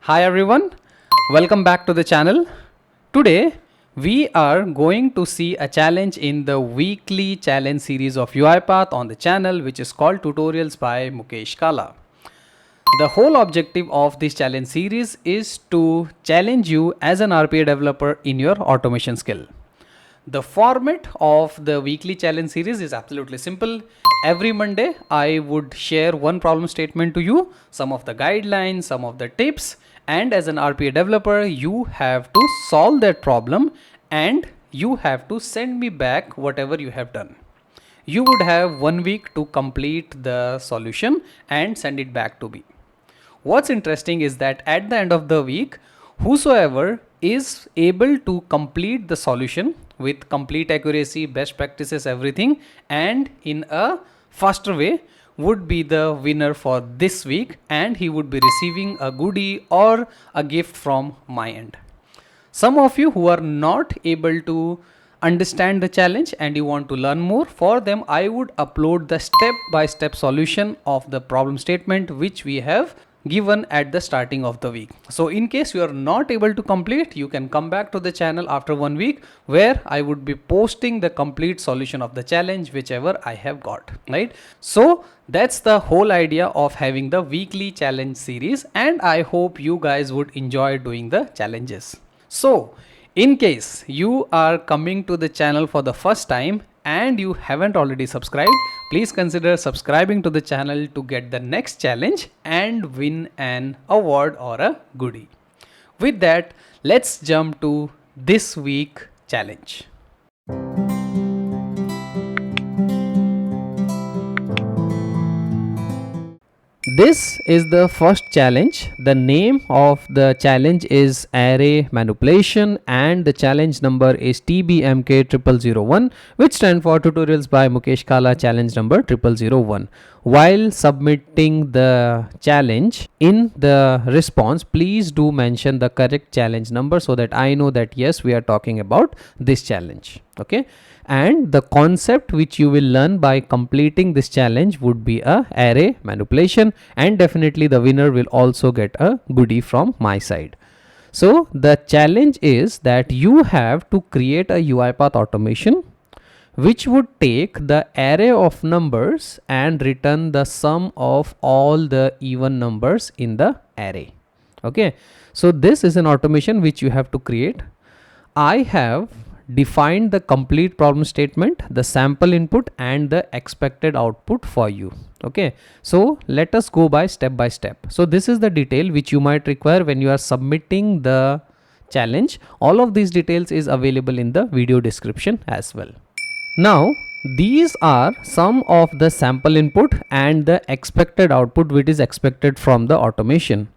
Hi everyone, welcome back to the channel. Today we are going to see a challenge in the weekly challenge series of UiPath on the channel, which is called Tutorials by Mukesh Kala. The whole objective of this challenge series is to challenge you as an RPA developer in your automation skill. The format of the weekly challenge series is absolutely simple. Every Monday, I would share one problem statement to you, some of the guidelines, some of the tips, and as an RPA developer, you have to solve that problem and you have to send me back whatever you have done. You would have 1 week to complete the solution and send it back to me. What's interesting is that at the end of the week, whosoever is able to complete the solution with complete accuracy, best practices, everything, and in a faster way would be the winner for this week, and he would be receiving a goodie or a gift from my end. Some of you who are not able to understand the challenge and you want to learn more, for them I would upload the step-by-step solution of the problem statement which we have given at the starting of the week. So in case you are not able to complete, you can come back to the channel after 1 week where I would be posting the complete solution of the challenge whichever I have got, right? So that's the whole idea of having the weekly challenge series, and I hope you guys would enjoy doing the challenges. So in case you are coming to the channel for the first time and you haven't already subscribed, please consider subscribing to the channel to get the next challenge and win an award or a goodie. With that, let's jump to this week challenge. This is the first challenge. The name of the challenge is array manipulation and the challenge number is TBMK0001, which stands for Tutorials by Mukesh Kala challenge number 0001. While submitting the challenge, in the response, please do mention the correct challenge number so that I know that yes, we are talking about this challenge. Okay. And the concept which you will learn by completing this challenge would be a array manipulation, and definitely the winner will also get a goodie from my side. So the challenge is that you have to create a UiPath automation which would take the array of numbers and return the sum of all the even numbers in the array. Okay, so this is an automation which you have to create. I have defined the complete problem statement, the sample input and the expected output for you. Okay, so let us go by step by step. So this is the detail which you might require when you are submitting the challenge. All of these details is available in the video description as well. Now these are some of the sample input and the expected output which is expected from the automation.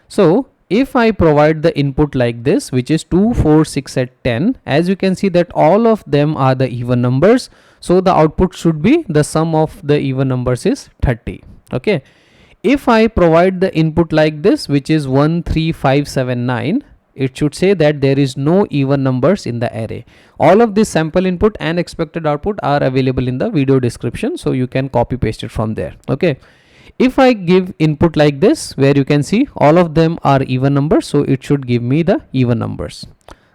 So if I provide the input like this, which is 2, 4, 6 and 10, as you can see that all of them are the even numbers. So the output should be the sum of the even numbers is 30. Okay. If I provide the input like this, which is 1, 3, 5, 7, 9, it should say that there is no even numbers in the array. All of this sample input and expected output are available in the video description, so you can copy paste it from there. Okay. If I give input like this, where you can see all of them are even numbers, so it should give me the even numbers.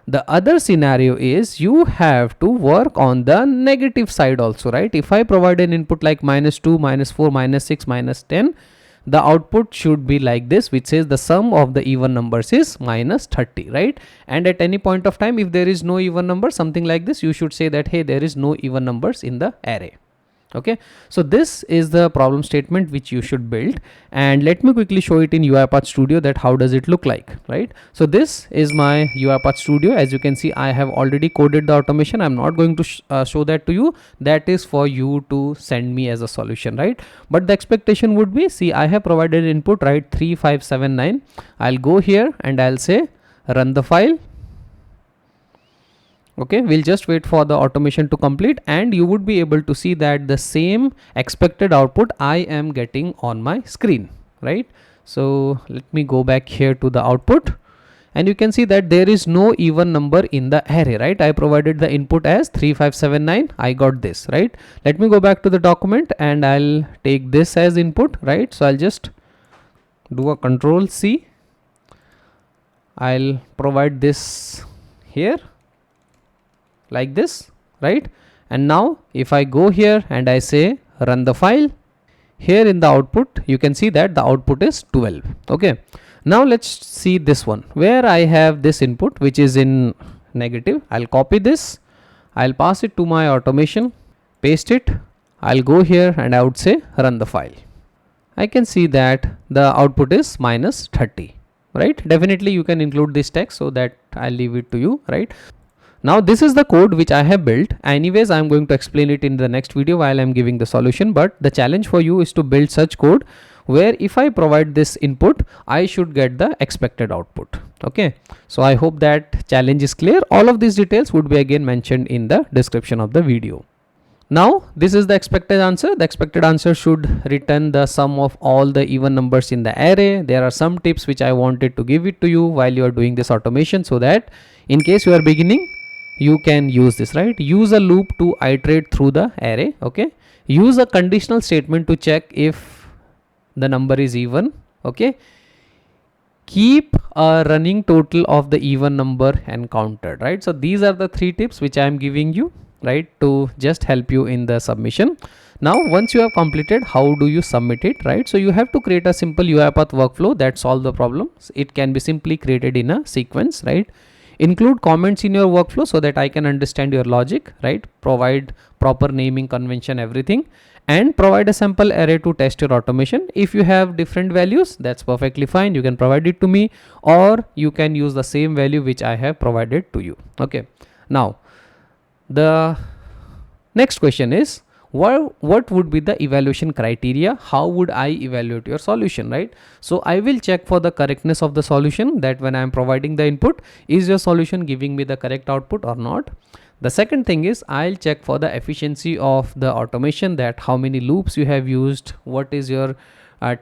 The other scenario is you have to work on the negative side also, right? If I provide an input like -2, -4, -6, -10, the output should be like this, which says the sum of the even numbers is -30, right? And at any point of time, if there is no even number, something like this, you should say that, hey, there is no even numbers in the array. Okay, so this is the problem statement which you should build, and let me quickly show it in UiPath Studio that how does it look like, right? So this is my UiPath Studio. As you can see, I have already coded the automation. I'm not going to show that to you. That is for you to send me as a solution, right? But the expectation would be, see, I have provided input, right? 3, 5, 7, 9. I'll go here and I'll say run the file. Okay, we'll just wait for the automation to complete and you would be able to see that the same expected output I am getting on my screen, right? So let me go back here to the output and you can see that there is no even number in the array, right? I provided the input as 3, 5, 7, 9. I got this, right? Let me go back to the document and I'll take this as input, right? So I'll just do a Control C I'll provide this here like this, right? And now if I go here and I say run the file, here in the output you can see that the output is 12. Okay, now let's see this one where I have this input which is in negative. I'll copy this, I'll pass it to my automation, paste it, I'll go here and I would say run the file. I can see that the output is minus 30, right? Definitely you can include this text, so that I'll leave it to you, right? Now this is the code which I have built. Anyways, I'm going to explain it in the next video while I'm giving the solution, but the challenge for you is to build such code where if I provide this input, I should get the expected output. Okay, so I hope that challenge is clear. All of these details would be again mentioned in the description of the video. Now this is the expected answer. The expected answer should return the sum of all the even numbers in the array. There are some tips which I wanted to give it to you while you are doing this automation, so that in case you are beginning, you can use this, right? Use a loop to iterate through the array. Okay, use a conditional statement to check if the number is even. Okay, keep a running total of the even number encountered, right? So these are the 3 tips which I am giving you, right, to just help you in the submission. Now once you have completed, how do you submit it, right? So you have to create a simple UiPath workflow that solve the problems. It can be simply created in a sequence, right? Include comments in your workflow so that I can understand your logic, right? Provide proper naming convention, everything, and provide a sample array to test your automation. If you have different values, that's perfectly fine. You can provide it to me, or you can use the same value which I have provided to you. Okay, now the next question is, what would be the evaluation criteria? How would I evaluate your solution, right? So I will check for the correctness of the solution, that when I am providing the input, is your solution giving me the correct output or not? The second thing is, I'll check for the efficiency of the automation, that how many loops you have used, what is your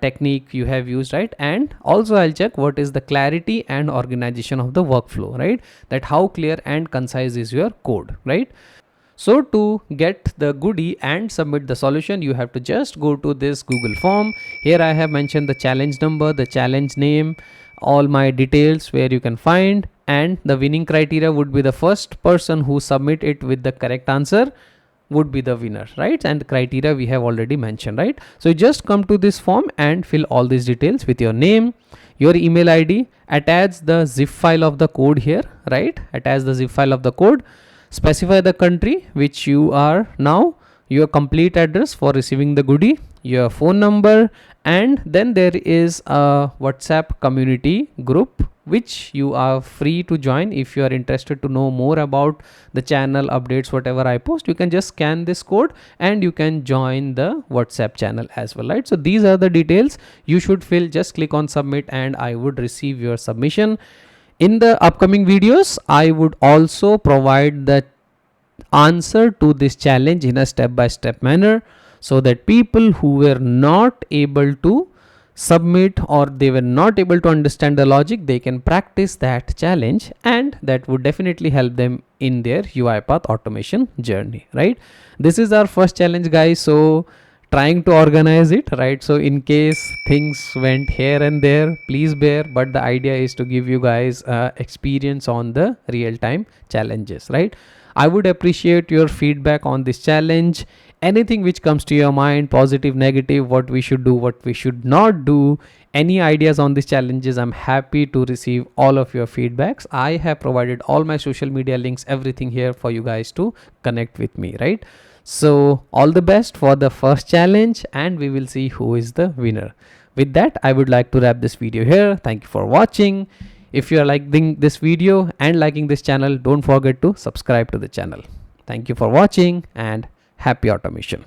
technique you have used, right? And also I'll check what is the clarity and organization of the workflow, right? That how clear and concise is your code, right? So to get the goodie and submit the solution, you have to just go to this Google form. Here I have mentioned the challenge number, the challenge name, all my details where you can find, and the winning criteria would be the first person who submit it with the correct answer would be the winner, right? And the criteria we have already mentioned, right? So you just come to this form and fill all these details with your name, your email ID, attach the zip file of the code here, right? Attach the zip file of the code, specify the country which you are now, your complete address for receiving the goodie, your phone number, and then there is a WhatsApp community group which you are free to join. If you are interested to know more about the channel updates, whatever I post, you can just scan this code and you can join the WhatsApp channel as well, right? So these are the details you should fill. Just click on submit and I would receive your submission. In the upcoming videos, I would also provide the answer to this challenge in a step-by-step manner, so that people who were not able to submit or they were not able to understand the logic, they can practice that challenge, and that would definitely help them in their UiPath automation journey, right? This is our first challenge, guys, so trying to organize it, right? So in case things went here and there, please bear, but the idea is to give you guys experience on the real-time challenges, right? I would appreciate your feedback on this challenge. Anything which comes to your mind, positive, negative, what we should do, what we should not do, any ideas on these challenges, I'm happy to receive all of your feedbacks. I have provided all my social media links, everything here for you guys to connect with me, right? So all the best for the first challenge, and we will see who is the winner. With that, I would like to wrap this video here. Thank you for watching. If you are liking this video and liking this channel, don't forget to subscribe to the channel. Thank you for watching and happy automation.